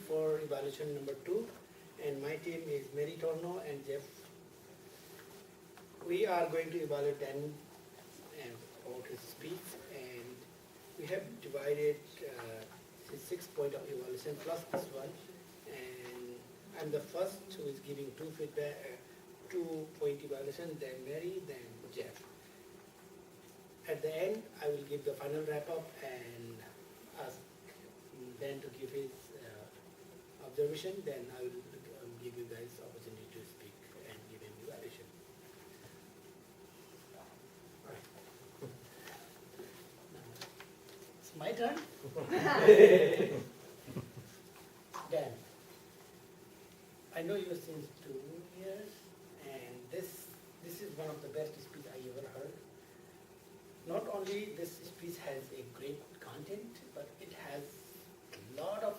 for evaluation number 2, and my team is Mary Torno and Jeff. We are going to evaluate Dan and about his speech, and we have divided his 6 point of evaluation plus this one, and I'm the first who is giving 2 feedback, 2 point evaluation, then Mary, then Jeff. At the end, I will give the final wrap up and ask Dan to give his observation, then I will give you guys opportunity to speak and give an evaluation. Alright. It's my turn. Dan, I know you since 2 years, and this is one of the best speech I ever heard. Not only this speech has a great content, but it has a lot of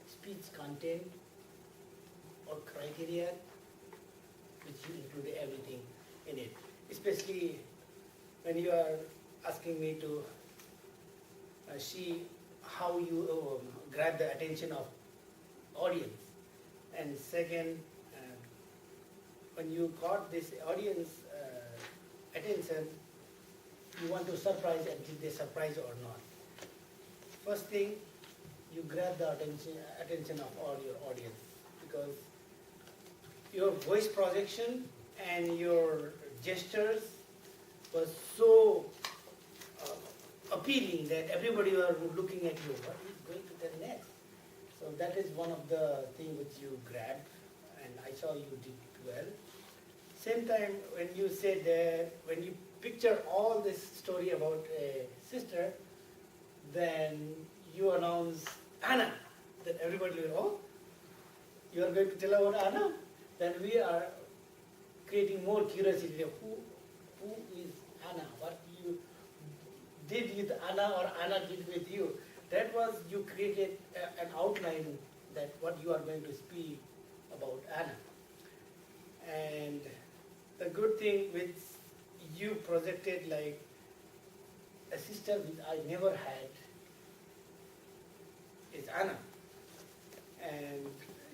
speech content or criteria which you include everything in it. Especially when you are asking me to see how you grab the attention of audience. And second, when you got this audience attention, you want to surprise, and did they surprise or not? First thing, you grab the attention of all your audience, because your voice projection and your gestures was so appealing that everybody was looking at you. What is going to tell next? So that is one of the things which you grabbed, and I saw you did well. Same time, when you said when you picture all this story about a sister, then you announce Anna. Then everybody will, oh, you are going to tell about Anna? Then we are creating more curiosity of who is Anna, what you did with Anna or Anna did with you. That was, you created an outline that what you are going to speak about Anna. And the good thing which you projected like a sister which I never had is Anna. And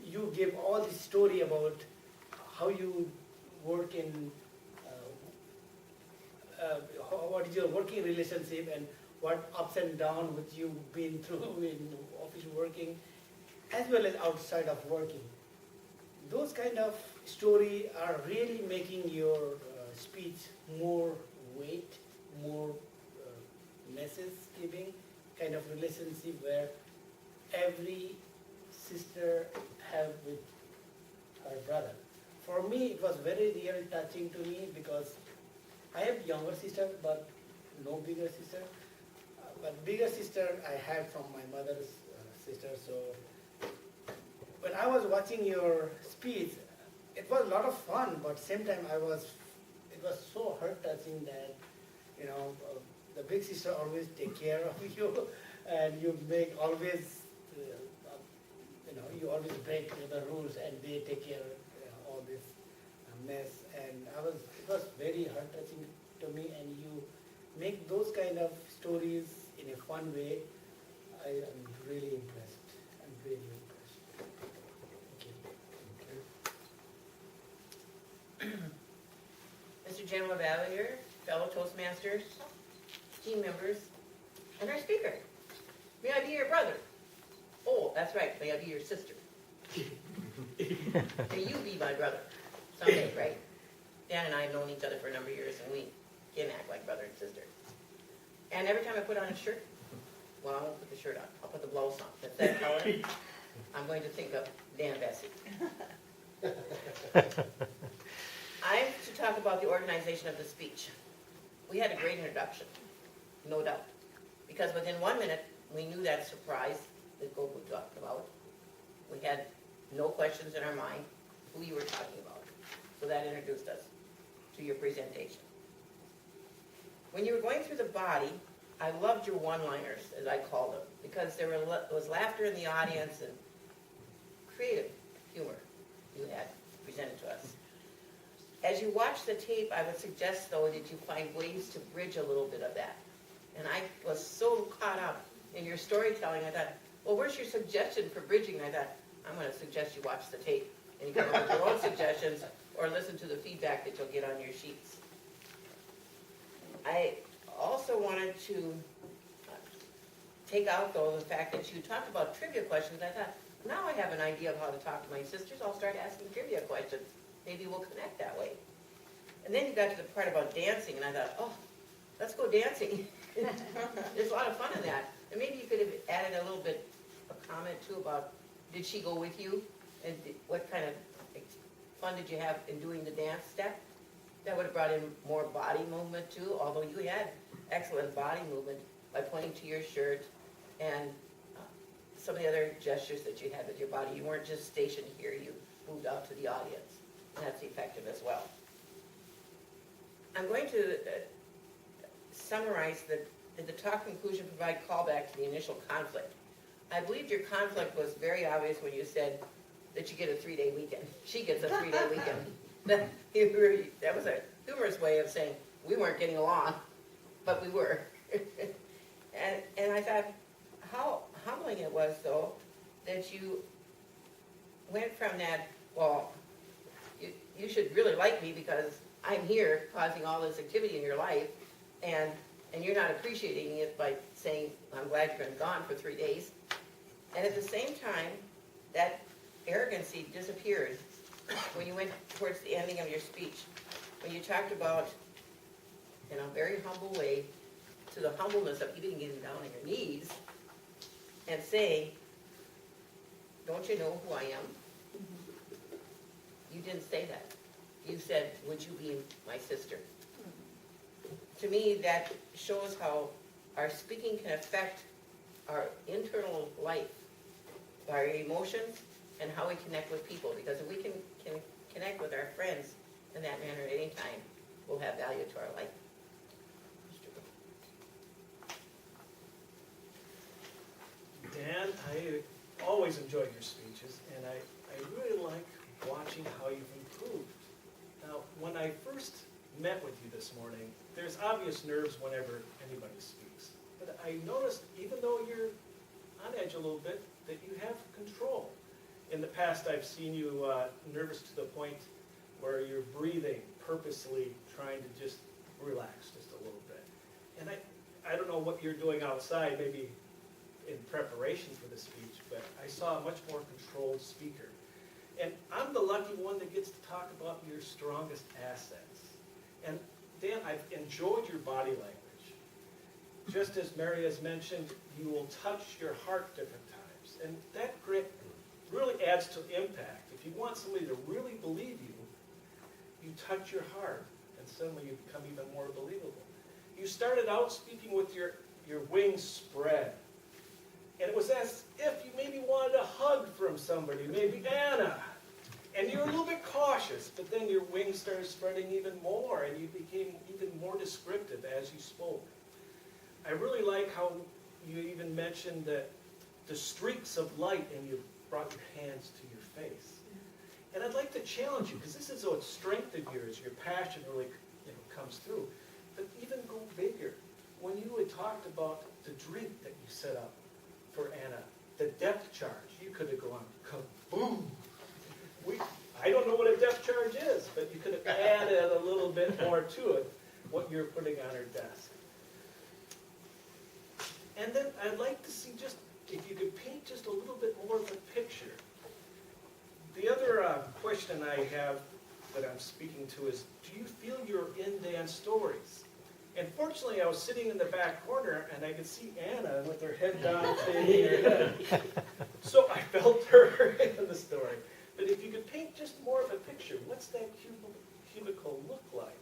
you gave all this story about how you work in, what is your working relationship and what ups and downs which you've been through in office working as well as outside of working. Those kind of story are really making your speech more weight, more message giving kind of relationship where every sister have with her brother. For me, it was very real touching to me because I have younger sister but no bigger sister. But bigger sister I had from my mother's sister. So when I was watching your speech, it was a lot of fun, but same time it was so heart touching that, you know, the big sister always take care of you, and you make always, you know, you always break the rules, and they take care of all this mess. And it was very heart touching to me, and you make those kind of stories in a fun way. I am really impressed. I'm really impressed. Thank you. Mr. General Valier, fellow Toastmasters, team members, and our speaker. May I be your brother? Oh, that's right, may I be your sister? May you be my brother someday, right? Dan and I have known each other for a number of years, and we can act like brother and sister. And every time I put on a shirt, well, I won't put the shirt on, I'll put the blouse on. That's that color. I'm going to think of Dan Bessie. I'm to talk about the organization of the speech. We had a great introduction, no doubt, because within 1 minute, we knew that surprise that Goku talked about. We had no questions in our mind who you were talking about. So that introduced us to your presentation. When you were going through the body, I loved your one-liners, as I call them, because there was laughter in the audience and creative humor you had presented to us. As you watch the tape, I would suggest, though, that you find ways to bridge a little bit of that. And I was so caught up in your storytelling, I thought, well, where's your suggestion for bridging? And I thought, I'm gonna suggest you watch the tape, and you come up with your own suggestions, or listen to the feedback that you'll get on your sheets. I also wanted to take out, though, the fact that you talked about trivia questions. I thought, now I have an idea of how to talk to my sisters. I'll start asking trivia questions. Maybe we'll connect that way. And then you got to the part about dancing, and I thought, oh, let's go dancing. There's a lot of fun in that. And maybe you could have added a little bit, a comment too about, did she go with you? And what kind of fun did you have in doing the dance step? That would have brought in more body movement too, although you had excellent body movement by pointing to your shirt and some of the other gestures that you had with your body. You weren't just stationed here, you moved out to the audience. And that's effective as well. I'm going to summarize that the talk conclusion provide callback to the initial conflict. I believed your conflict was very obvious when you said that you get a 3-day weekend. She gets a 3-day weekend. That was a humorous way of saying we weren't getting along, but we were. and I thought how humbling it was, though, that you went from that, well, you should really like me because I'm here causing all this activity in your life, and you're not appreciating it by saying, I'm glad you've been gone for 3 days. And at the same time, that arrogancy disappeared when you went towards the ending of your speech, when you talked about, in a very humble way, to the humbleness of even getting down on your knees and saying, don't you know who I am? You didn't say that. You said, would you be my sister? To me, that shows how our speaking can affect our internal life, our emotions, and how we connect with people. Because if we can connect with our friends in that manner at any time, we'll have value to our life. Dan, I always enjoy your speeches, and I really like watching how you've improved. Now, when I first met with you this morning, there's obvious nerves whenever anybody speaks. But I noticed, even though you're on edge a little bit, that you have control. In the past, I've seen you nervous to the point where you're breathing purposely, trying to just relax just a little bit. And I don't know what you're doing outside, maybe in preparation for the speech, but I saw a much more controlled speaker. And I'm the lucky one that gets to talk about your strongest assets. And Dan, I've enjoyed your body language. Just as Mary has mentioned, you will touch your heart different times. And that grit really adds to impact. If you want somebody to really believe you, you touch your heart, and suddenly you become even more believable. You started out speaking with your wings spread. And it was as if you maybe wanted a hug from somebody, maybe Anna. And you were a little bit cautious, but then your wings started spreading even more, and you became even more descriptive as you spoke. I really like how you even mentioned that the streaks of light, and you brought your hands to your face. And I'd like to challenge you, because this is a strength of yours, your passion really comes through. But even go bigger. When you had talked about the drink that you set up for Anna, the depth charge, you could have gone kaboom. I don't know what a depth charge is, but you could have added a little bit more to it, what you're putting on her desk. And then I'd like to see just, if you could paint just a little bit more of a picture. The other question I have that I'm speaking to is, do you feel you're in Dan's stories? And fortunately, I was sitting in the back corner, and I could see Anna with her head down, shaking her head. So I felt her in the story. But if you could paint just more of a picture, what's that cubicle look like?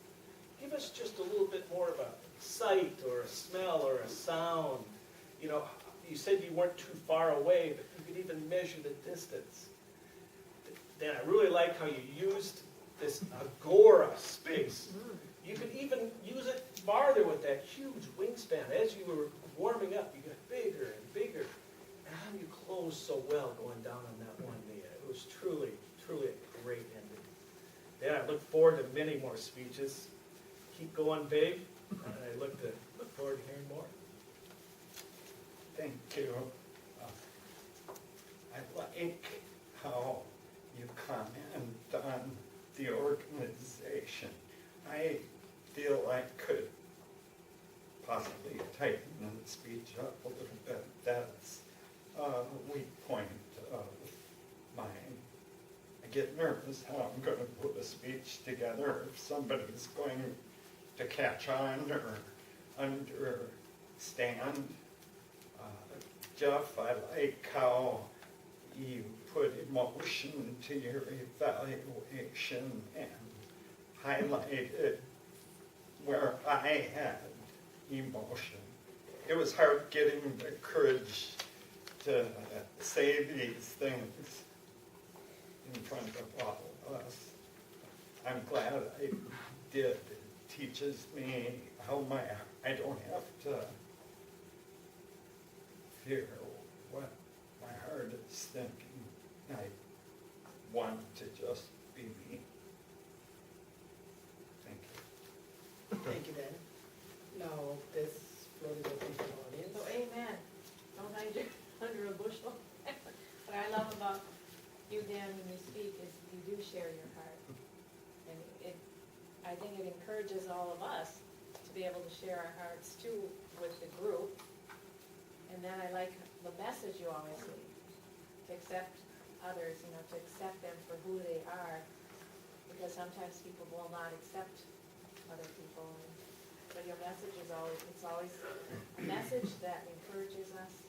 Give us just a little bit more of a sight or a smell or a sound. You know, you said you weren't too far away, but you could even measure the distance. Then I really like how you used this agora space. You could even use it farther with that huge wingspan. As you were warming up, you got bigger and bigger. And how you closed so well going down on that one knee. It was truly, truly a great ending. Then I look forward to many more speeches. Keep going big, and I look forward to hearing more. Thank you. like how you comment on the organization. I feel I could possibly tighten the speech up a little bit. That's a weak point of mine. I get nervous how I'm going to put a speech together if somebody's going to catch on or understand. Jeff, I like how you put emotion to your evaluation and highlighted where I had emotion. It was hard getting the courage to say these things in front of all of us. I'm glad I did. It teaches me how I don't have to fear what my heart is thinking. I want to just be me. Thank you. Thank you, Dan. Now, this floor is open to the audience. So amen. Don't hide your under a bushel. What I love about you, Dan, when you speak is you do share your heart. And I think it encourages all of us to be able to share our hearts too with the group. And then I like the message you always leave, to accept others, to accept them for who they are. Because sometimes people will not accept other people. But your message is always a message that encourages us.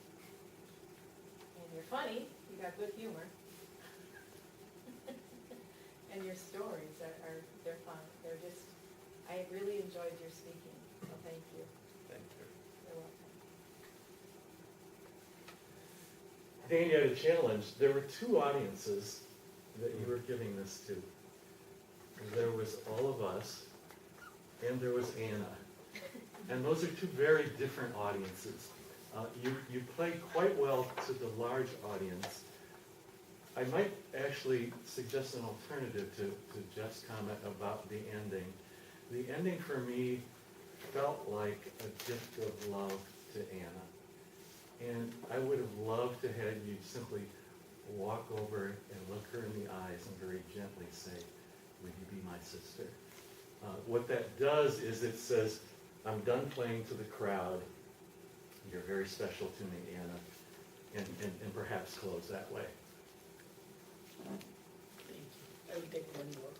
And you're funny, you got good humor. And your stories they're fun. I really enjoyed your speaking, so thank you. Thank you. You're welcome. Dan, you had a challenge. There were two audiences that you were giving this to. There was all of us, and there was Anna. And those are two very different audiences. You play quite well to the large audience. I might actually suggest an alternative to Jeff's comment about the ending. The ending for me felt like a gift of love to Anna. And I would have loved to have you simply walk over and look her in the eyes and very gently say, "Will you be my sister?" What that does is it says, "I'm done playing to the crowd. You're very special to me, Anna," and perhaps close that way. Thank you. I will take one more.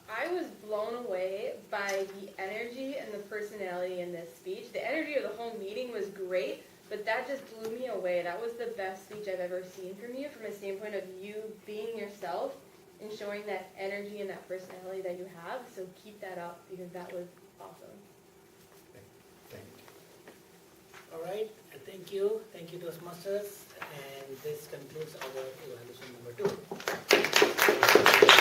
I was blown away by the energy and the personality in this speech. The energy of the whole meeting was great, but that just blew me away. That was the best speech I've ever seen from you, from a standpoint of you being yourself and showing that energy and that personality that you have. So keep that up, because that was awesome. Thank you. All right, thank you. Thank you, Toastmasters. And this concludes our evaluation number 2.